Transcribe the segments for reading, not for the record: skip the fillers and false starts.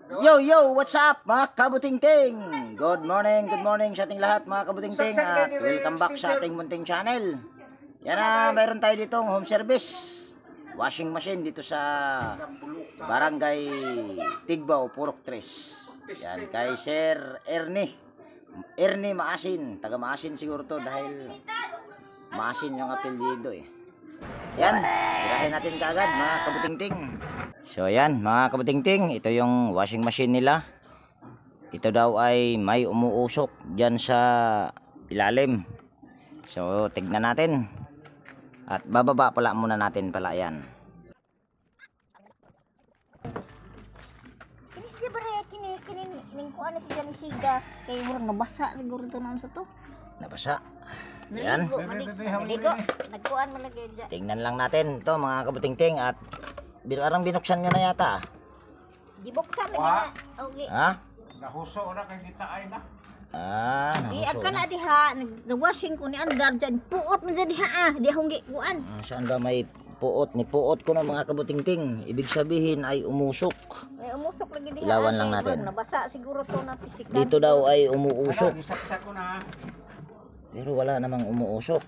Yo, yo, what's up mga kabutingting? Good morning sa ating lahat mga kabutingting at welcome back sa ating munting channel. Yan na, mayroon tayo ditong home service washing machine dito sa Barangay Tigbaw, Purok 3. Yan, kay Sir Ernie Maasin, taga Maasin siguro to dahil Maasin yung apelyido eh. Yan, tirahin natin kaagad mga kabutingting. So yan mga kabutingting, ito yung washing machine nila. Ito daw ay may umuusok dyan sa ilalim. So tignan natin. At bababa pala muna natin pala yan. Kini siya ba rin kini ko ano siya ni siga kay murang nabasa siguro to naon sa to. Nabasa. Yan. Maligo. Nagkuan man lagi dyan. Tingnan lang natin to mga kabutingting at parang binuksan nyo na yata. Gibuksan na. Okay. Ha? Nahuso na kay kita ay na. Di ka na diha nag-washing ko ni andar dyan. Puot man dyan diha Di akong gikuan. Saan ba may puot? Ni puot ko na mga kabutingting. Ibig sabihin ay umusok. May umusok lagi diha. Ilawan lang natin. Nabasa siguro to na pisikan. Dito daw ay umuusok. Isaksak ko na. Pero wala namang umuusok.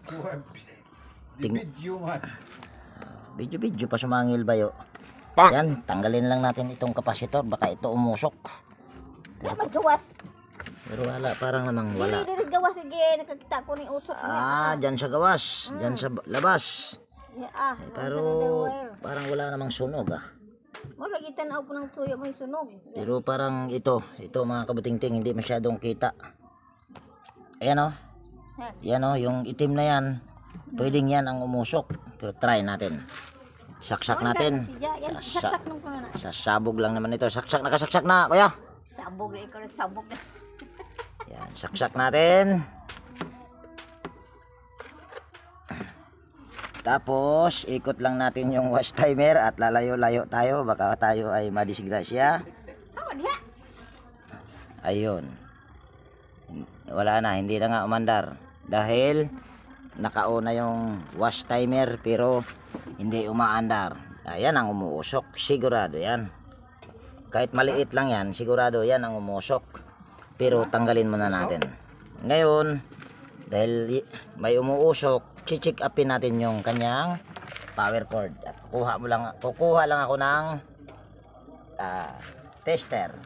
Video man. Video pa sumangil bayo. Yan, tanggalin lang natin itong kapasitor. Baka ito umusok. Di maggawas. Pero wala, parang namang wala. Dili gawas sige nakakita ko ni usok niya. Dyan sa gawas. Dyan sa labas. Pero parang wala namang sunog Wala kita na ako ng suyo may sunog. Pero parang ito mga kabutingting, hindi masyadong kita. Ayan o. Yan o, yung itim na yan. Pwedeng yan ang umusok. Pero try natin. Saksak natin. Saksak nung kuna na. Sasabog lang naman ito. Nakasaksak na, kuya. Sabog na ikaw sabog na. Yan, saksak natin. Tapos, ikot lang natin yung wash timer at lalayo-layo tayo. Baka tayo ay madisgrasya. Oh, diha. Ayun. Wala na, hindi na nga umandar. Dahil nakauna yung wash timer pero hindi umaandar. Ayan ang umuusok. Sigurado yan. Kahit maliit lang yan, sigurado yan ang umusok. Pero tanggalin muna natin. Ngayon, dahil may umuusok, check upin natin yung kanyang power cord. At kukuha lang ako ng tester.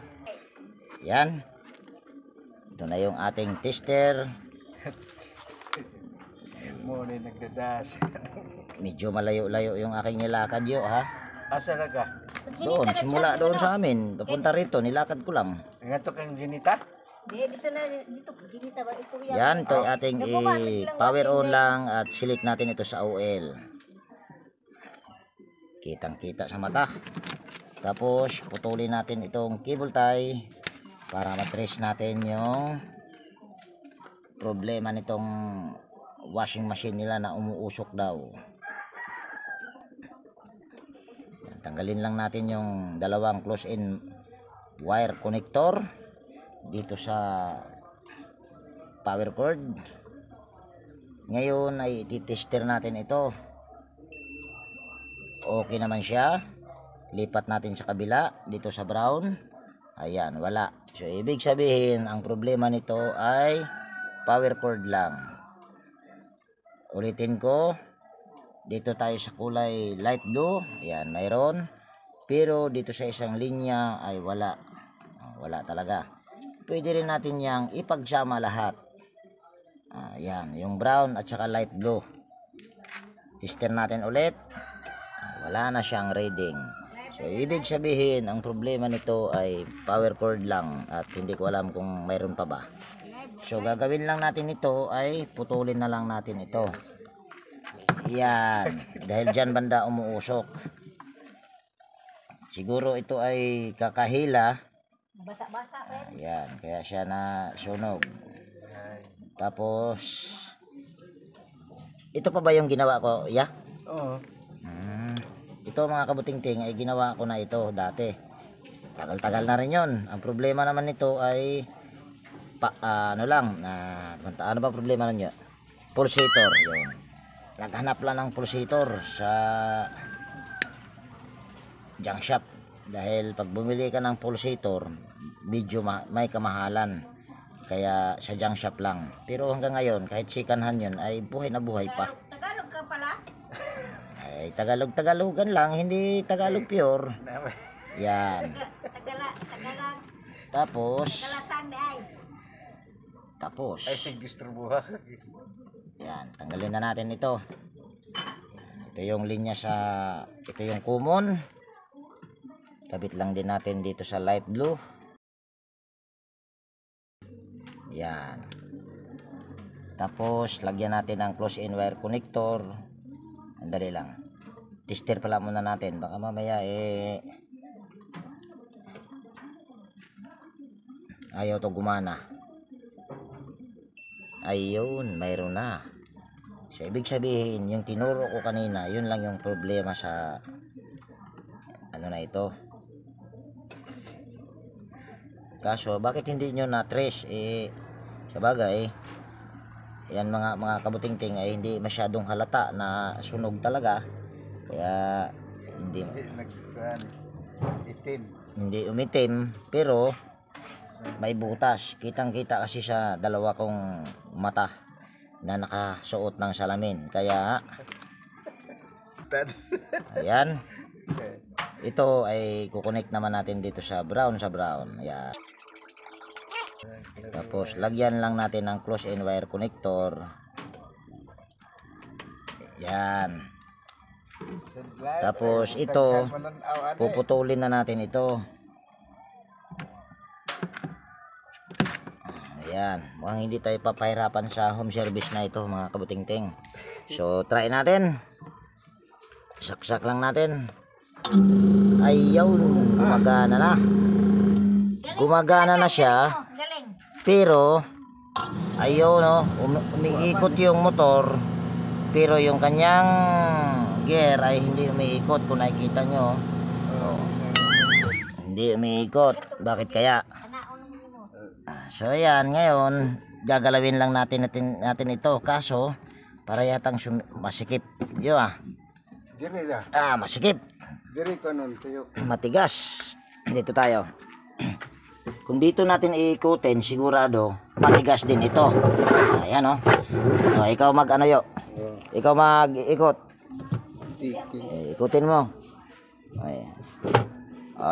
Yan. Ito na yung ating tester. Muna nagdadas. Medyo malayo-layo yung aking nilakad yo ha. Asa na ka? Doon, simula doon sa amin. Papunta rito, nilakad ko lang. Ngato kang Jinita? Dito na dito ginita ba istorya. Yan, ito ating power on lang at select natin ito sa OL. Kitang-kita sa mata. Tapos putulin natin itong cable tie para matrace natin yung problema nitong washing machine nila na umuusok daw. Yan, tanggalin lang natin yung dalawang close-in wire connector dito sa power cord. Ngayon ay titester natin ito. Okay naman siya. Lipat natin sa kabila dito sa brown. Ayan, wala. So ibig sabihin ang problema nito ay power cord lang. Ulitin ko. Dito tayo sa kulay light blue. Ayan, mayroon. Pero dito sa isang linya ay wala. Wala talaga. Pwede rin natin yang ipagsama lahat. Ayan, yung brown at saka light blue. Tester natin ulit. Wala na siyang reading. So ibig sabihin ang problema nito ay power cord lang at hindi ko alam kung mayroon pa ba. So gagawin lang natin ito ay putulin na lang natin ito. Yan, dahil dyan banda umuusok. Siguro ito ay kakahila. Basa-basa pa. Yan, kaya siya na sunog. Tapos ito pa ba yung ginawa ko? Yeah? Oo. Ito mga kabutingting ay ginawa ko na ito dati. Tagal-tagal na rin yon. Ang problema naman nito ay ano ba problema ninyo? Pulsator, yun. Naghanap lang ng pulsator sa junk shop. Dahil pag bumili ka ng pulsator, medyo may kamahalan. Kaya sa junk shop lang. Pero hanggang ngayon, kahit sikanhan yun, ay buhay na buhay pa. Tagalog ka pala? Ay Tagalog-Tagalogan lang, hindi Tagalog pure. Yan. Tagalag. Tapos, Tagalasang di ay. tapos. Ay, sig distribuha. Yan, tanggalin na natin ito. Ito yung linya sa, ito yung common. Kabit lang din natin dito sa light blue. Yan. Tapos, lagyan natin ng close-in wire connector. Andali lang. Tester pala muna natin. Baka mamaya ayaw to gumana. Ayun, mayroon na. So, ibig sabihin, yung tinuro ko kanina, yun lang yung problema sa ano na ito. Kaso, bakit hindi nyo na-trace? Sa bagay, yan mga kabutingting ay hindi masyadong halata na sunog talaga. Kaya, Hindi itim. hindi umitim, pero may butas. Kitang-kita kasi sa dalawa kong mata na nakasuot ng salamin. Kaya, ayan. Ito ay kukonect naman natin dito sa brown. Ayan. Tapos, lagyan lang natin ng close-in wire connector. Ayan. Tapos, ito, puputulin na natin ito. Ayan, mukhang hindi tayo papahirapan sa home service na ito mga kabutingting. So, try natin. Saksak lang natin. Ayun, gumagana na. Gumagana na siya. Galing. Pero, ayun no, umiikot yung motor. Pero yung kanyang gear ay hindi umiikot. Kung nakikita nyo. Hindi umiikot. Bakit kaya? So ayan, ngayon gagalawin lang natin ito. Kaso para yatang masikip. Yo Dire la. masikip. Dire ko nun tuyo. Matigas. Dito tayo. Kung dito natin iikutin, sigurado matigas din ito. Ayan So, ikaw mag-ano yo. Ikaw mag-ikot. Ikutin mo. Ayan.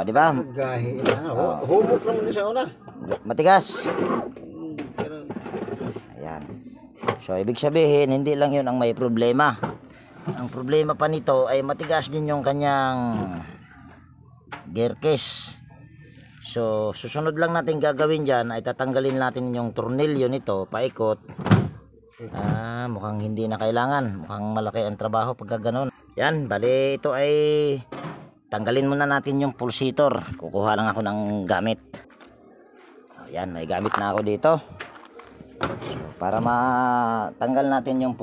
Di ba? Gahi na. Humok naman sa una. Matigas. Ayan. So, ibig sabihin, hindi lang yun ang may problema. Ang problema pa nito ay matigas din yung kanyang gear case. So, susunod lang natin gagawin dyan ay tatanggalin natin yung tornilyo nito, paikot. Mukhang hindi na kailangan. Mukhang malaki ang trabaho pagka ganun. Yan, bali ito ay tanggalin muna natin yung pulsator. Kukuha lang ako ng gamit. Yan, may gamit na ako dito. So, para matanggal natin yung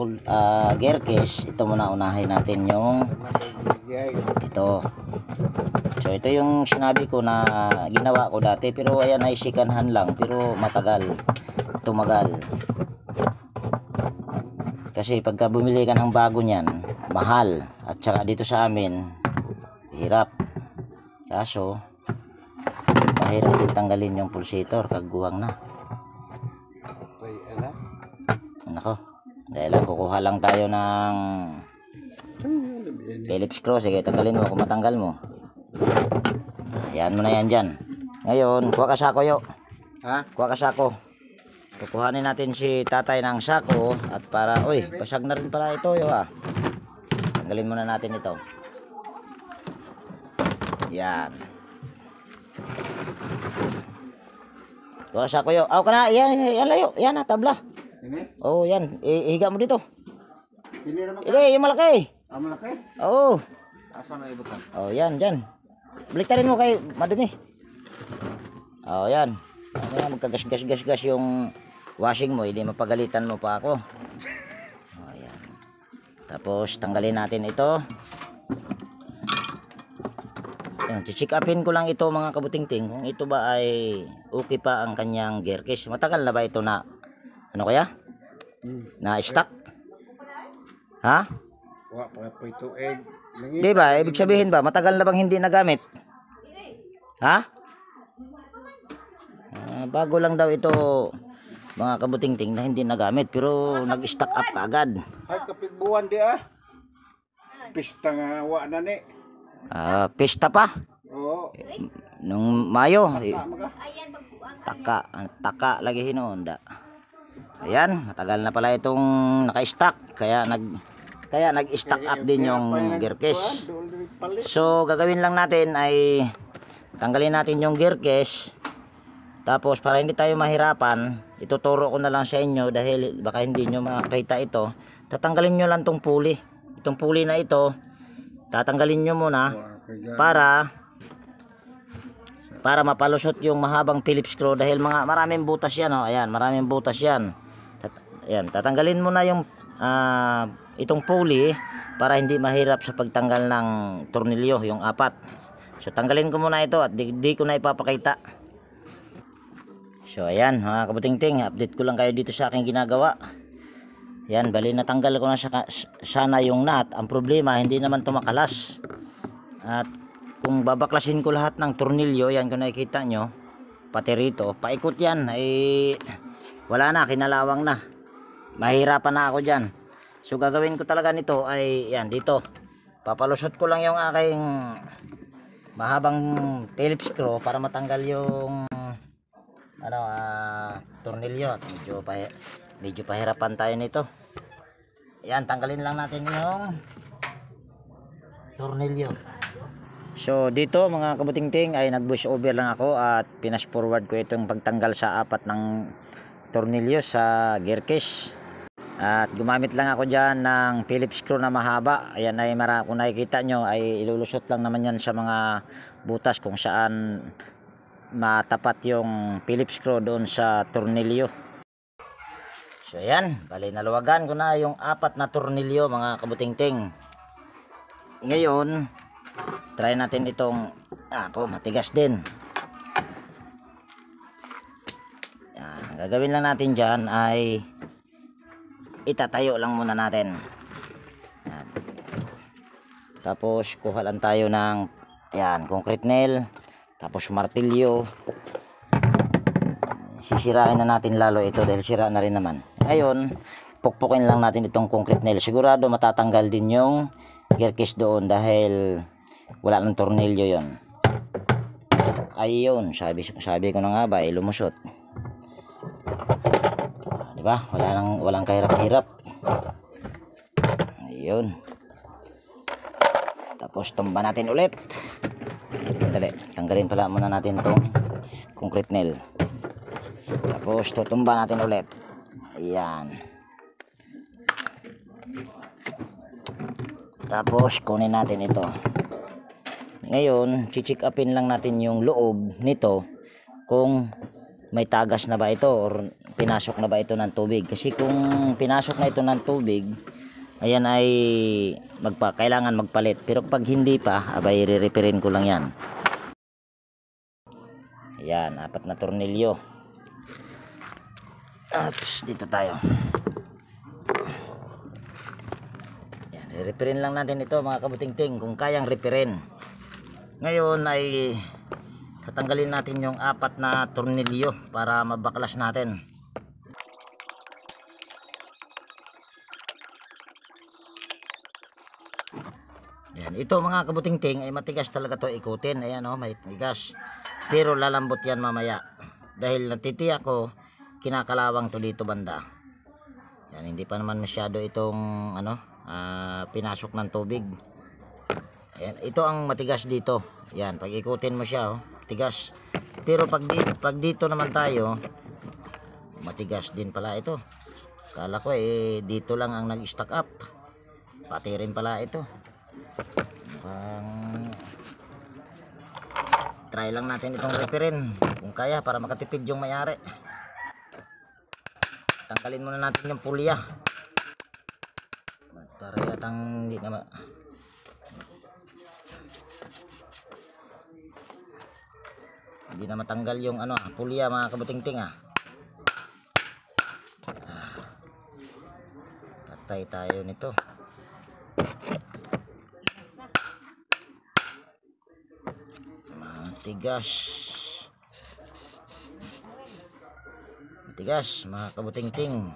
gear case, ito muna unahin natin yung ito. So, ito yung sinabi ko na ginawa ko dati. Pero ayan ay sikanhan lang. Pero matagal. Tumagal. Kasi pagka bumili ka ng bago niyan, mahal. At saka dito sa amin, hirap. Kaso, mahirap din tanggalin yung pulsator, kaguwang na. Nako, dahil lang kukuha lang tayo ng Phillips screw. Sige, tanggalin mo kung matanggal mo. Ayan mo na yan dyan. Ngayon, kuha ka sako yo. Kuha ka sako. Kukuhanin natin si tatay ng sako. At para, basag na rin pala ito yo Tanggalin muna natin ito. Yan. Kuha ka sako yo. Ka na, yan layo. Yan na, tabla. Yan. Ihiga mo dito. Yung malaki. Malaki? Oo. Asa na ibutan? Yan, dyan. Baliktarin mo kay madumi. Yan. Ano, magkagas-gas-gas yung washing mo, hindi mapagalitan mo pa ako. Yan. Tapos tanggalin natin ito. Yan, check upin ko lang ito mga kabutingting kung ito ba ay okay pa ang kanyang gear case. Matagal na ba ito na ano kaya? Na stock? Ha? Wa pa ito egg. Di ba? Ibig sabihin ba matagal na bang hindi nagamit? Ha? Bago lang daw ito mga kabutingting na hindi nagamit pero nag-stock up kaagad. Ay, kapigbuwan di ah. Pista nga wa na ni. Pista pa. Oo. Nung Mayo. Maga. Ayan magbuang. Taka lagi hinunda. Ayan, matagal na pala itong naka-stock kaya nag-stock up din yung gear case. So gagawin lang natin ay tanggalin natin yung gear case. Tapos para hindi tayo mahirapan, ituturo ko na lang sa inyo dahil baka hindi nyo makita ito. Tatanggalin nyo lang tong pulley. Itong pulley na ito, tatanggalin nyo muna para mapalusot yung mahabang Phillips screw dahil maraming butas yan. Oh. Ayan, maraming butas yan. Ayan, tatanggalin mo na yung itong pulley para hindi mahirap sa pagtanggal ng tornilyo, yung 4. So tanggalin ko muna ito at di ko na ipapakita. So ayan mga kabutingting, update ko lang kayo dito sa aking ginagawa. Yan, bali natanggal ko na sana yung nut. Ang problema hindi naman tumakalas. At kung babaklasin ko lahat ng tornilyo, yan kung nakikita nyo, pati rito, paikot yan, ay wala na, kinalawang na. Mahirapan na ako dyan. So gagawin ko talaga nito ay yan dito. Papalusot ko lang yung aking mahabang Phillips screw para matanggal yung tornilyo. Medyo pahirapan tayo nito. Yan, tanggalin lang natin yung tornilyo. So dito mga kabutingting ay nag voice over lang ako at pinas forward ko itong pagtanggal sa 4 ng tornilyo sa gear case. At gumamit lang ako dyan ng Phillips screw na mahaba. Ayan ay kung nakikita nyo ay ilulusot lang naman yan sa mga butas kung saan matapat yung Phillips screw doon sa tornilyo. So ayan, bali naluwagan ko na yung 4 na tornilyo mga kabutingting. Ngayon try natin itong matigas din. Gagawin lang natin dyan ay itatayo lang muna natin. Tapos kuha lang tayo ng concrete nail, tapos martilyo. Sisirain na natin lalo ito dahil sira na rin naman. Ngayon pukpukin lang natin itong concrete nail. Sigurado matatanggal din yung gear case doon dahil wala ng tornilyo yon. Ayun, sabi ko na nga ba, lumusot. Diba? Walang kahirap-hirap. Ayun. Tapos tumba natin ulit. Dali, tanggalin pala muna natin itong concrete nail. Tapos tutumba natin ulit. Ayan. Tapos kunin natin ito. Ngayon, check upin lang natin yung loob nito kung may tagas na ba ito or pinasok na ba ito ng tubig. Kasi kung pinasok na ito ng tubig, ayan ay kailangan magpalit. Pero pag hindi pa, abay re-repairin ko lang yan. Ayan, 4 na tornilyo. Oops, dito tayo. Ayan, re-repairin lang natin ito mga kabutingting kung kayang repairin. Ngayon ay tatanggalin natin yung 4 na tornilyo para mabaklas natin. Ayan, ito mga kabutingting ay matigas talaga to ikutin. Ayan may tigas. Pero lalambot yan mamaya. Dahil natitiyak ko kinakalawang to dito banda. Yan, hindi pa naman masyado itong pinasok ng tubig. Ayan, ito ang matigas dito. Yan, pag ikutin mo siya, tigas. Pero pag dito naman tayo, matigas din pala ito. Kala ko dito lang ang nag-stack up. Pati rin pala ito. Try lang natin itong repairin kung kaya para makatipid yung may-ari. Tanggalin muna natin yung pulya. Para yatang hindi na matanggal yung pulya mga kabutingting. Patay tayo nito. Tigas. Tigas mga kabuting-ting.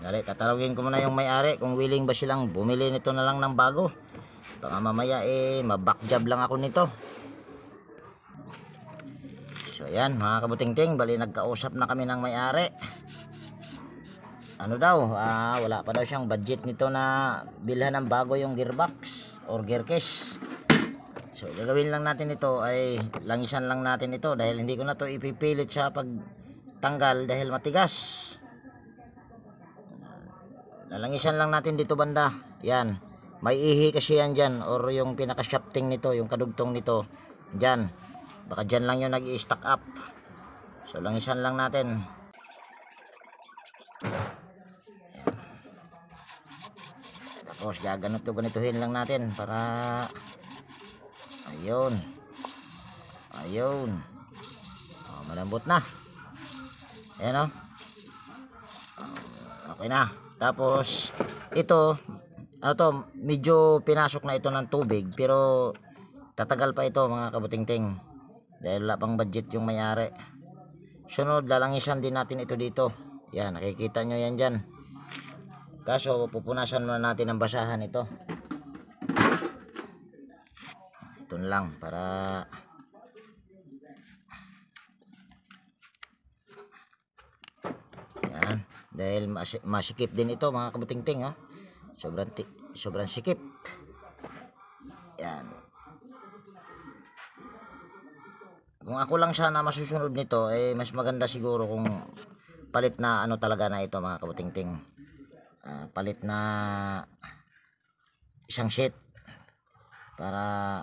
Dali, tatalawin ko muna yung may-ari kung willing ba silang bumili nito na lang ng bago. Baka mamaya mabackjob lang ako nito. So ayan mga kabuting-ting, bali nagkausap na kami ng may-ari. Ano daw, wala pa daw siyang budget nito na bilhan ng bago yung gearbox or gear case. So gagawin lang natin ito ay langisan lang natin ito dahil hindi ko na to ipipilit sa pagtanggal dahil matigas. Lalangisan lang natin dito banda. Yan. May ihi kasi yan dyan or yung pinaka-shafting nito, yung kadugtong nito. Dyan. Baka dyan lang yung nag-i-stack up. So langisan lang natin. Tapos ganituhin lang natin para ayun. Malambot na. Ayan o. Okay na. Tapos ito medyo pinasok na ito ng tubig pero tatagal pa ito mga kabuting-ting dahil wala pang budget yung may-ari. Sunod, lalangisan din natin ito dito. Yan, nakikita nyo yan dyan. Kaso pupunasan muna natin ang basahan ito. Ito na lang para yan, dahil masikip din ito mga kabuting-ting ha. Sobrang sikip. Yan. Kung ako lang sana masusunod nito mas maganda siguro kung palit na talaga na ito mga kabuting-ting. Palit na isang sheet para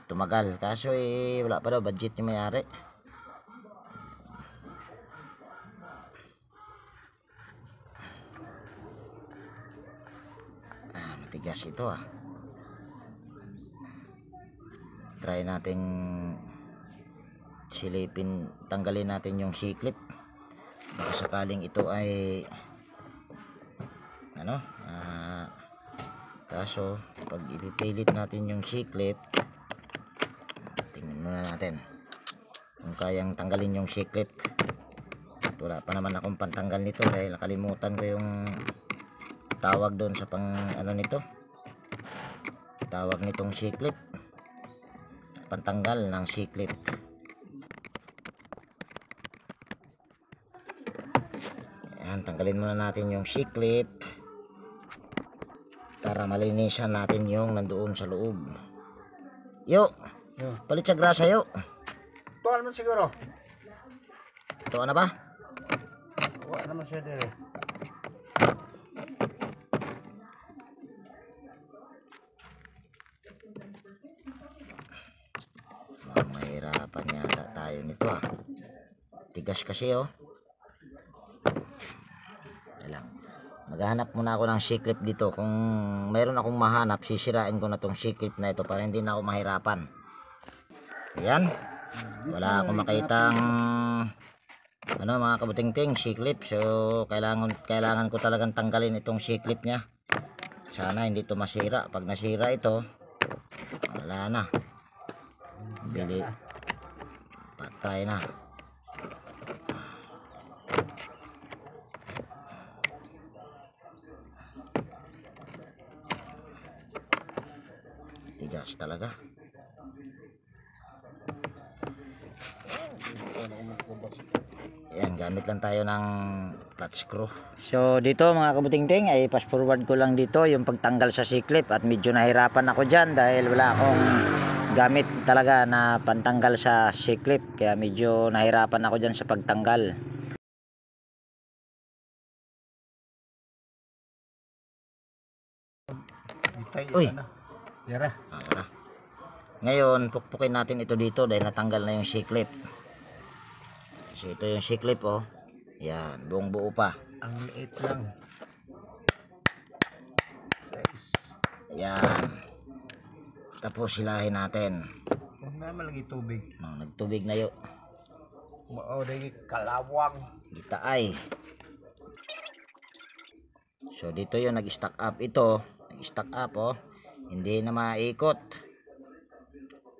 tumagal. Kaso wala pa daw budget yung may-ari. Matigas ito try natin silipin, tanggalin natin yung C-clip baka sakaling ito ay kaso pag ipipilit natin yung C-clip, tingnan muna natin kung kayang tanggalin yung C-clip. Wala pa naman akong pantanggal nito dahil nakalimutan ko yung tawag doon sa nito, tawag nitong C-clip, pantanggal ng C-clip. Ayan, tanggalin muna natin yung C-clip para malinisan natin yung nandoon sa loob. Palit sa grasa Ito naman siguro. Ito na ba? Wala naman siya dire. Mahirapan yata tayo nito tigas kasi maghahanap muna ako ng C-clip dito. Kung mayroon akong mahanap, sisirain ko na tong C-clip na ito para hindi na ako mahirapan. Ayan, wala akong makitang mga kabuting-ting C-clip. So kailangan ko talagang tanggalin itong C-clip nya. Sana hindi ito masira. Pag nasira ito, wala na, patay na. Tigas talaga. Ayan, gamit lang tayo ng flat screw. So dito mga kabuting-ting ay fast forward ko lang dito yung pagtanggal sa C-clip at medyo nahirapan ako dyan dahil wala akong gamit talaga na pantanggal sa C-clip, kaya medyo nahirapan ako dyan sa pagtanggal. Uy, Yara. ngayon pukpukin natin ito dito dahil natanggal na yung C-clip. So ito yung C-clip yan, buong buo pa. Ang liit lang. Yan. Tapos silahin natin. Huwag na malagi tubig. Nagtubig na yun. Dahil kalawang. Gitaay. So dito yung nag-stack up ito. Nag-stack up hindi na maikot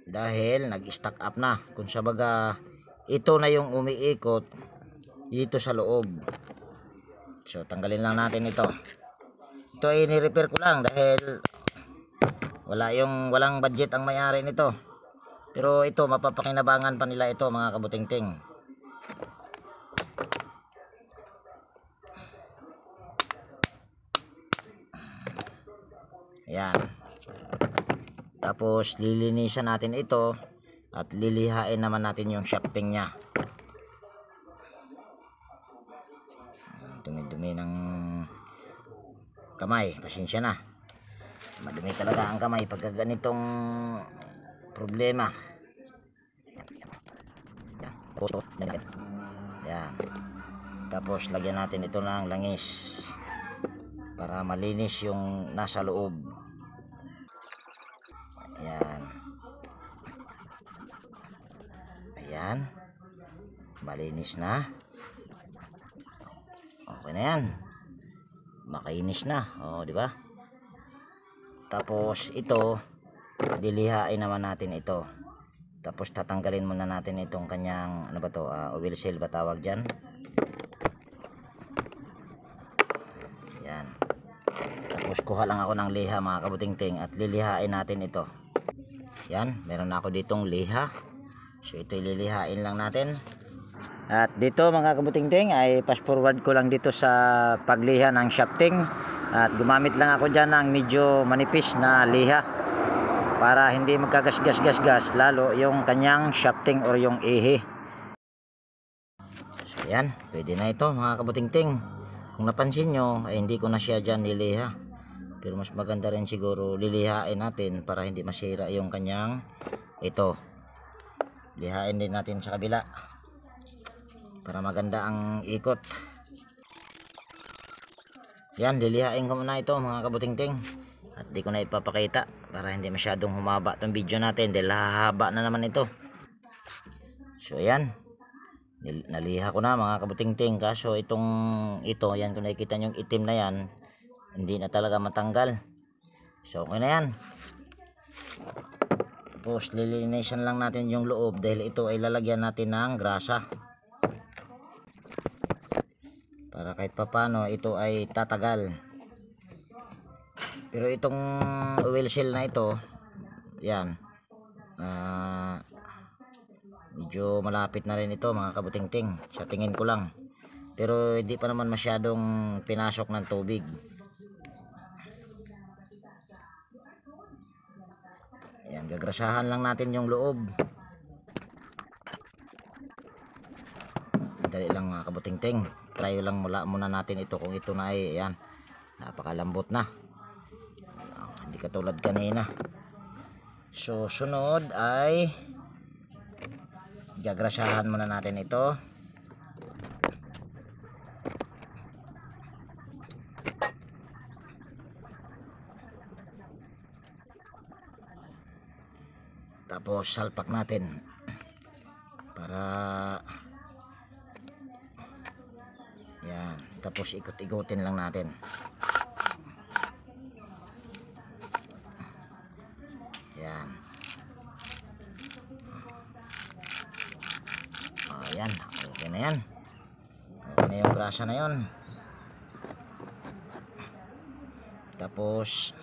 dahil nag-stack up na. Kung sa baga ito na yung umiikot dito sa loob. So tanggalin lang natin ito. Ito ay ni-repair ko lang dahil walang budget ang may-ari nito. Pero ito mapapakinabangan pa nila ito mga kabutingting. Ayan. Tapos lilinisan natin ito at lilihain naman natin yung shafting nya. Dumi-dumi ng kamay, pasensya na. Madumi talaga ang kamay pagka ganitong problema. Yan. Tapos lagyan natin ito ng langis para malinis yung nasa loob. Ayan. Ayan. Malinis na. Okay na yan. Makainis na. O, di ba? Tapos ito, dilihain naman natin ito. Tapos tatanggalin muna natin itong kanyang, ano ba to, oil seal ba tawag dyan? Yan. Tapos kuha lang ako ng liha mga kabutingting at lilihain natin ito. Yan, meron na ako ditong liha. So ito ililihain lang natin. At dito mga kabutingting ay fast forward ko lang dito sa pagliha ng shafting. At gumamit lang ako dyan ng medyo manipis na liha para hindi magkagasgas-gasgas lalo yung kanyang shafting or yung ihi. So yan, pwede na ito mga kabutingting. Kung napansin nyo ay hindi ko na siya dyan niliha. Pero mas maganda rin siguro lilihain natin para hindi masira yung kanyang ito. Lihain din natin sa kabila para maganda ang ikot. Yan, lilihain ko muna ito mga kabutingting. At di ko na ipapakita para hindi masyadong humaba itong video natin dahil hahaba na naman ito. So yan, naliha ko na mga kabutingting. Kaso ito, yan kung nakikita nyo yung itim na yan, hindi na talaga matanggal. So okay na yan. Tapos lilinisan lang natin yung loob dahil ito ay lalagyan natin ng grasa para kahit papano ito ay tatagal. Pero itong oil seal na ito, yan, medyo malapit na rin ito mga kabutingting sa tingin ko lang. Pero hindi pa naman masyadong pinasok ng tubig. Yan, gagrasahan lang natin yung loob. Dali lang mga kabutingting. Try lang muna natin ito kung ito na ay, yan, napakalambot na. Hindi katulad kanina. So sunod ay gagrasahan muna natin ito. Tapos salpak natin para yan, tapos ikot-ikotin lang natin. Yan. Ayan, okay na yan. Okay na yung grasa na yun. Tapos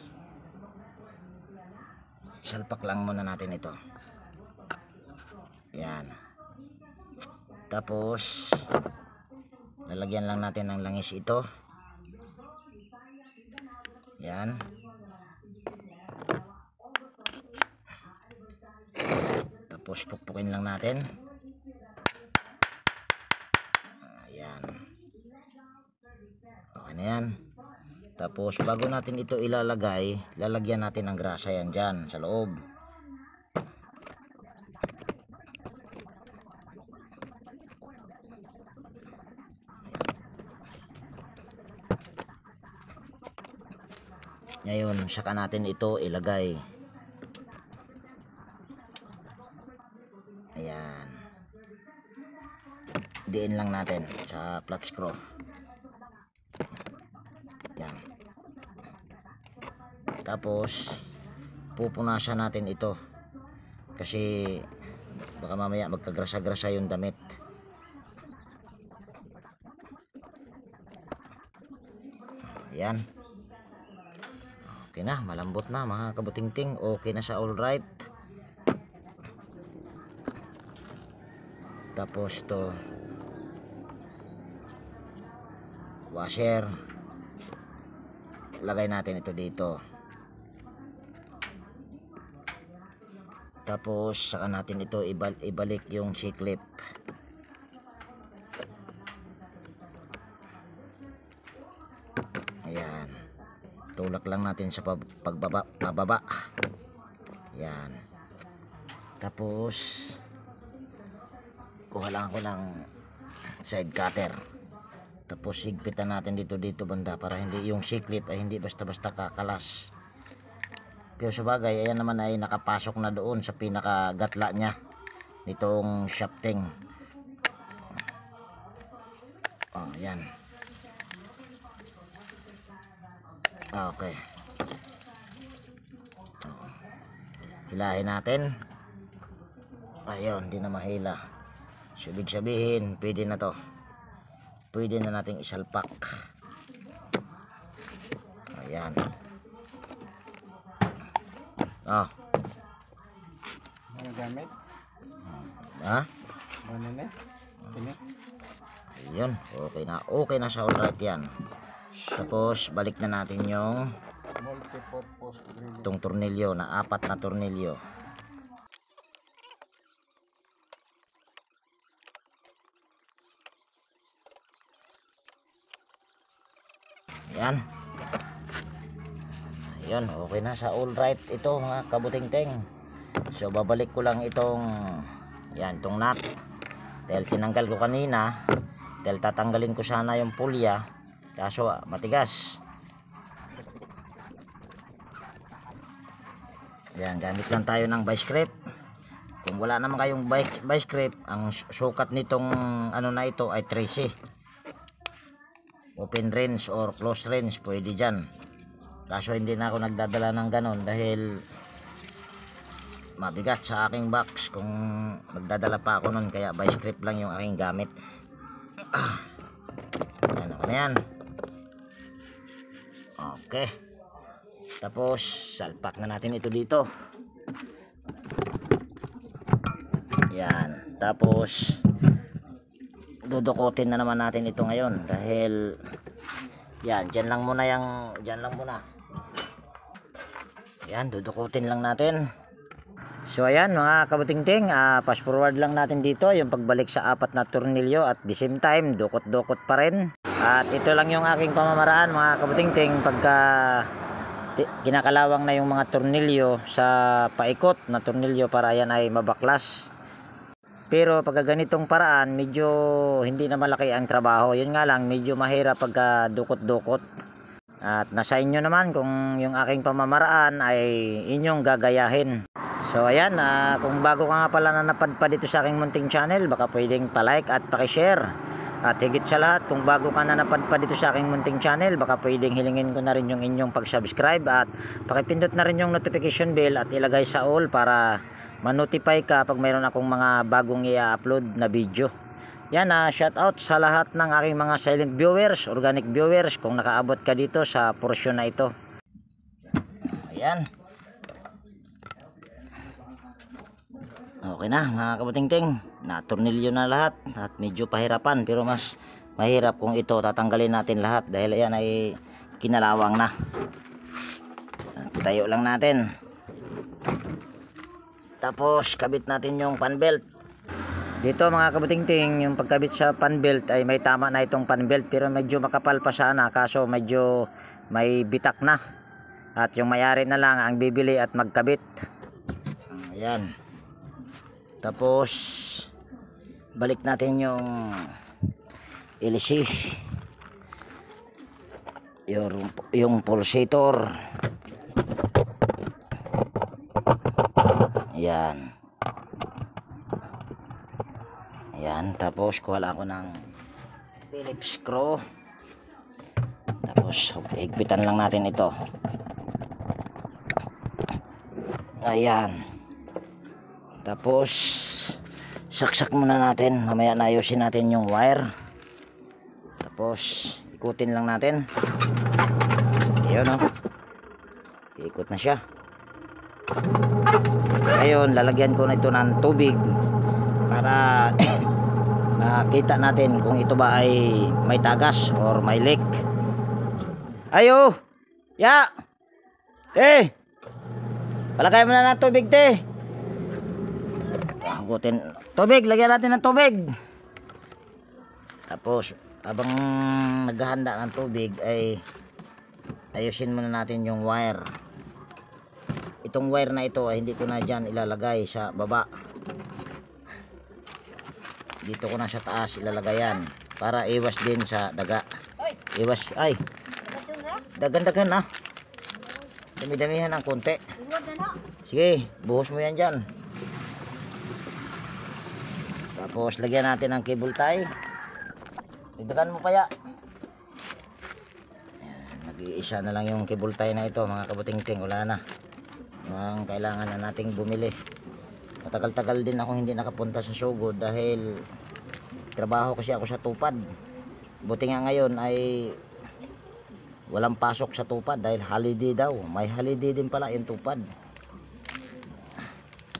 salpak lang muna natin ito. Yan. Tapos lalagyan lang natin ng langis ito. Yan. Tapos pukpukin lang natin. Ayan. Okay na yan. Tapos bago natin ito ilalagay, lalagyan natin ng grasa yan dyan sa loob. Ngayon, saka natin ito ilagay. Ayan. Diin lang natin sa flat screw. Ayan. Tapos pupunasan natin ito kasi baka mamaya magkagrasa-grasa yung damit. Ayan. Okay na, malambot na mga kabutingting. Okay na siya, all right. Tapos to washer, lagay natin ito dito. Tapos saka natin ito ibalik yung C-clip. Ayan, tulak lang natin sa pababa. Ayan. Tapos kuha lang ako ng side cutter. Tapos higpitan natin dito banda para hindi yung C-clip ay hindi basta-basta kakalas. Pero sa bagay, ayan naman ay nakapasok na doon sa pinakagatla niya nitong shafting. Oh, ayan. Okay. Oh. Hilahin natin. Ayun, hindi na mahila. So, ibig sabihin, pwede na to. Pwede na nating isalpak. Ayan. Oh. Mga gamit? Ha? Ano na? Ini? Ayun, okay na. Okay na siya, alright yan. Tapos, balik na natin yung Multi-purpose drill. itong tornilyo na 4 na tornilyo. Ayan. Ayan, okay na sa all right ito mga kabutingting. So babalik ko lang itong yan, itong nut. Dahil tinanggal ko kanina, dahil tatanggalin ko sana yung pulya, kaso matigas. Ayan, gamit lang tayo ng vice grip. Kung wala naman kayong vice grip, ang sukat nitong ano na ito ay 13. Open range or close range, pwede dyan. Kaso hindi na ako nagdadala ng ganon dahil mabigat sa aking box kung magdadala pa ako nun, kaya vice grip lang yung aking gamit. Ano ka na yan. Okay, tapos salpak na natin ito dito. Yan, tapos dudukutin na naman natin ito ngayon dahil yan, dyan lang muna yan, dudukutin lang natin. So ayan mga kabutingting, fast forward lang natin dito yung pagbalik sa 4 na tornilyo at the same time dukot-dukot pa rin. At ito lang yung aking pamamaraan mga kabutingting pagka kinakalawang na yung mga tornilyo sa paikot na tornilyo para yan ay mabaklas. Pero pagka ganitong paraan, medyo hindi na malaki ang trabaho. Yun nga lang, medyo mahirap pagka dukot-dukot. At nasa inyo naman kung yung aking pamamaraan ay inyong gagayahin. So ayan, kung bago ka nga pala na napadpad dito sa aking munting channel, baka pwedeng palike at pakishare. At higit sa lahat, kung bago ka na napadpad dito sa aking munting channel, baka pwedeng hilingin ko na rin yung inyong pag-subscribe at pakipindot na rin yung notification bell at ilagay sa all para ma-notify ka pag mayroon akong mga bagong i-upload na video. Yan, shout out sa lahat ng aking mga silent viewers, organic viewers, kung nakaabot ka dito sa portion na ito. Ayan. Okay na mga kabutingting, na-tornilyo na lahat at medyo pahirapan, pero mas mahirap kung ito tatanggalin natin lahat dahil ayan ay kinalawang na. Tayo lang natin. Tapos kabit natin yung pan belt. Dito mga kabutingting, yung pagkabit sa pan belt ay may tama na itong pan belt, pero medyo makapal pa sana, kaso medyo may bitak na. At yung mayari na lang ang bibili at magkabit. Ayan. Tapos balik natin yung LC, yung pulsator. Ayan. Ayan, tapos kuha lang ako ng Phillips screw. Tapos higpitan lang natin ito. Ayan. Tapos saksak muna natin. Mamaya naayusin natin yung wire. Tapos ikutin lang natin. Ayun, oh. Ikot na siya. Ngayon lalagyan ko na ito ng tubig para makita natin kung ito ba ay may tagas or may leak. Ayo! Ya! Te! Palagay mo na ng tubig, te! Hugutin. Tubig! Lagyan natin ng tubig! Tapos, habang naghahanda ng tubig ay ayusin muna natin yung wire. Itong wire na ito ay hindi ko na dyan ilalagay sa baba. Dito ko na sa taas ilalagay yan para iwas din sa daga. Iwas, ay dagan-dagan na, dami-damihan ng konti. Sige, buhos mo yan dyan. Tapos lagyan natin ng cable tie. Dagdagan mo kaya. Nag-iisa na lang yung cable tie na ito mga kabuting-ting. Wala na, ang kailangan na nating bumili. Matagal-tagal din ako hindi nakapunta sa sugod dahil trabaho kasi ako sa tupad. Buti nga ngayon ay walang pasok sa tupad dahil holiday daw. May holiday din pala yung tupad.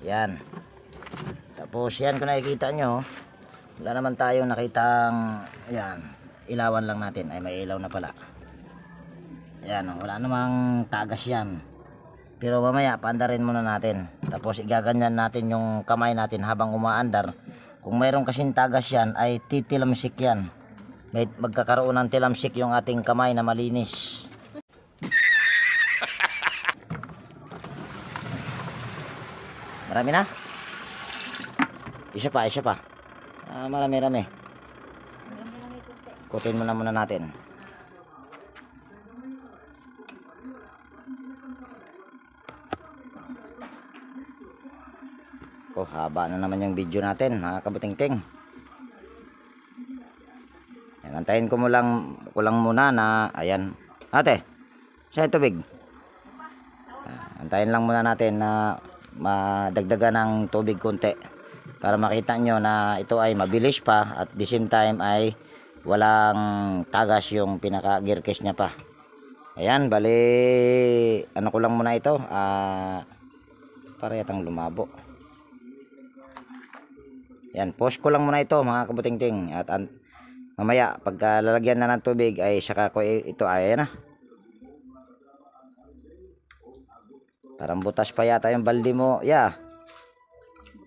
Yan. Tapos yan kung nakikita nyo, wala naman tayong nakitang yan, ilawan lang natin. Ay may ilaw na pala. Yan, wala namang tagas yan. Pero mamaya paandarin muna natin. Tapos igaganyan natin yung kamay natin habang umaandar. Kung mayroon kasing tagas yan ay titilamsik yan. May magkakaroon ng tilamsik yung ating kamay na malinis. Marami na? Isa pa, isa pa. Marami-rami. Kutin muna natin. Haba na naman yung video natin mga kabuting-ting. Yan, antayin ko lang muna na ayan. Ate, saan tubig? Antayin lang muna natin na madagdagan ng tubig konti para makita nyo na ito ay mabilis pa at the same time ay walang tagas yung pinaka gear case nya pa. Ayan, bali ano ko lang muna ito para yatang lumabo. Yan, post ko lang muna ito mga kabuting-ting. At mamaya pagka lalagyan na ng tubig ay saka ko ito ayan na. Parang butas pa yata yung balde mo. Yeah.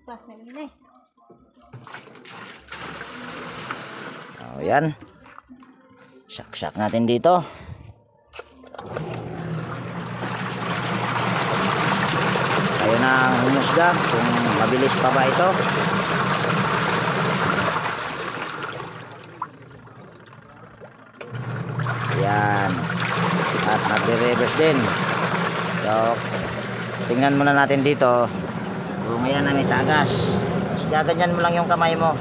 Butas na yun eh. Oh, yan. Saksak natin dito. Kayo na ang humusga kung mabilis pa ba ito. Yan. At nagre-reverse din. So, tingnan muna natin dito. Kung ayan na may tagas. Tapos gaganyan mo lang yung kamay mo.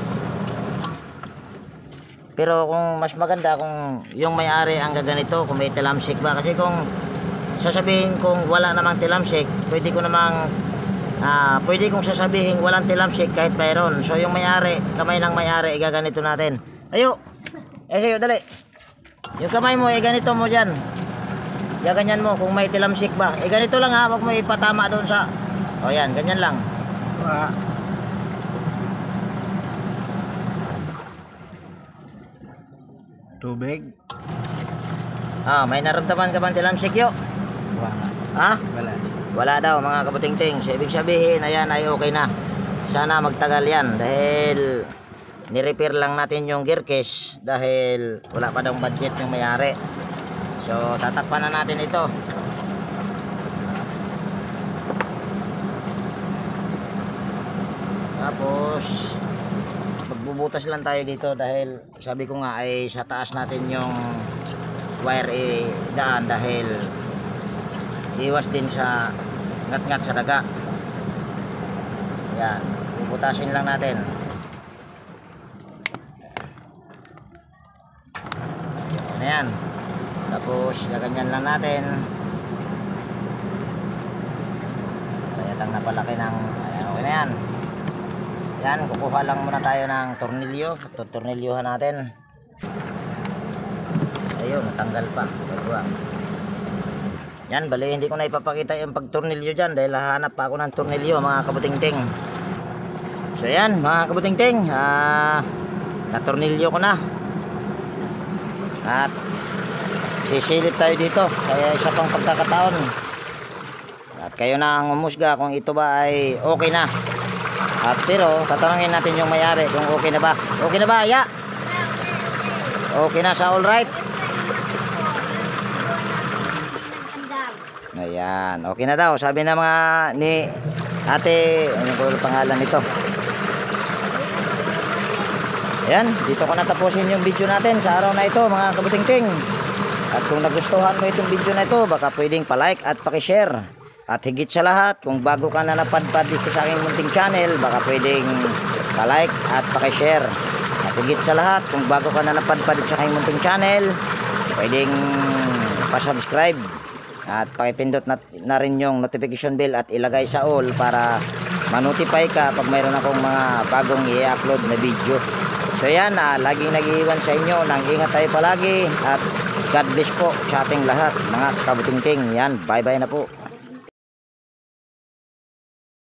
Pero kung mas maganda kung yung may-ari ang gaganito, kung may tilamsik ba. Kasi kung sasabihin kung wala namang tilamsik, pwede kong sasabihin walang tilamsik kahit mayroon. So yung may-ari, kamay ng may-ari, gaganito natin. Ayo! Sa'yo, dali! Yung kamay mo, ganito mo dyan. Ganyan mo kung may tilamsik ba. Ganito lang ha, huwag mo ipatama doon sa... O yan, ganyan lang. Tubig? May naramdaman ka bang tilamsik yo? Wala. Ha? Wala. Wala daw mga kabuting-ting. So ibig sabihin, ayan ay okay na. Sana magtagal yan dahil ni-repair lang natin yung gear case dahil wala pa daw budget yung may-ari. So tatakpan na natin ito. Tapos magbubutas lang tayo dito dahil sabi ko nga ay sa taas natin yung wire daan dahil iwas din sa ngat-ngat sa daga. Yan, bubutasin lang natin. Ayan. Tapos gaganyan lang natin. lang napalaki ng, ayan, okay na yan. Yan, kukuha lang muna tayo ng tornilyo. Tutornilyuhan natin. Ayun, natanggal pa. Baguang. Yan, bali hindi ko na ipapakita yung pagtornilyo dyan dahil hahanap pa ako ng tornilyo mga kabutingting. So yan mga kabutingting, natornilyo ko na. At sisilip tayo dito kaya isa pang pagkakataon. At kayo na ang umusga kung ito ba ay okay na. At pero tatanungin natin yung may-ari kung okay na ba. Okay na ba, ya? Okay na sa all right? Ayan, okay na daw. Sabi na mga ni ate, ano ko pangalan nito? Ayan, dito ko natapusin yung video natin sa araw na ito mga kabutingting. At kung nagustuhan mo itong video na ito, baka pwedeng palike at pakishare. At higit sa lahat, kung bago ka na napadpad dito sa aking munting channel, baka pwedeng palike at pakishare. At higit sa lahat, kung bago ka na napadpad dito sa aking munting channel, pwedeng pasubscribe. At pakipindot na rin yung notification bell at ilagay sa all para ma-notify ka pag mayroon akong mga bagong i-upload na video. So yan, laging nag-iwan sa inyo nang ingat tayo palagi at God bless po sa ating lahat mga kabutingting. Yan, bye bye na po.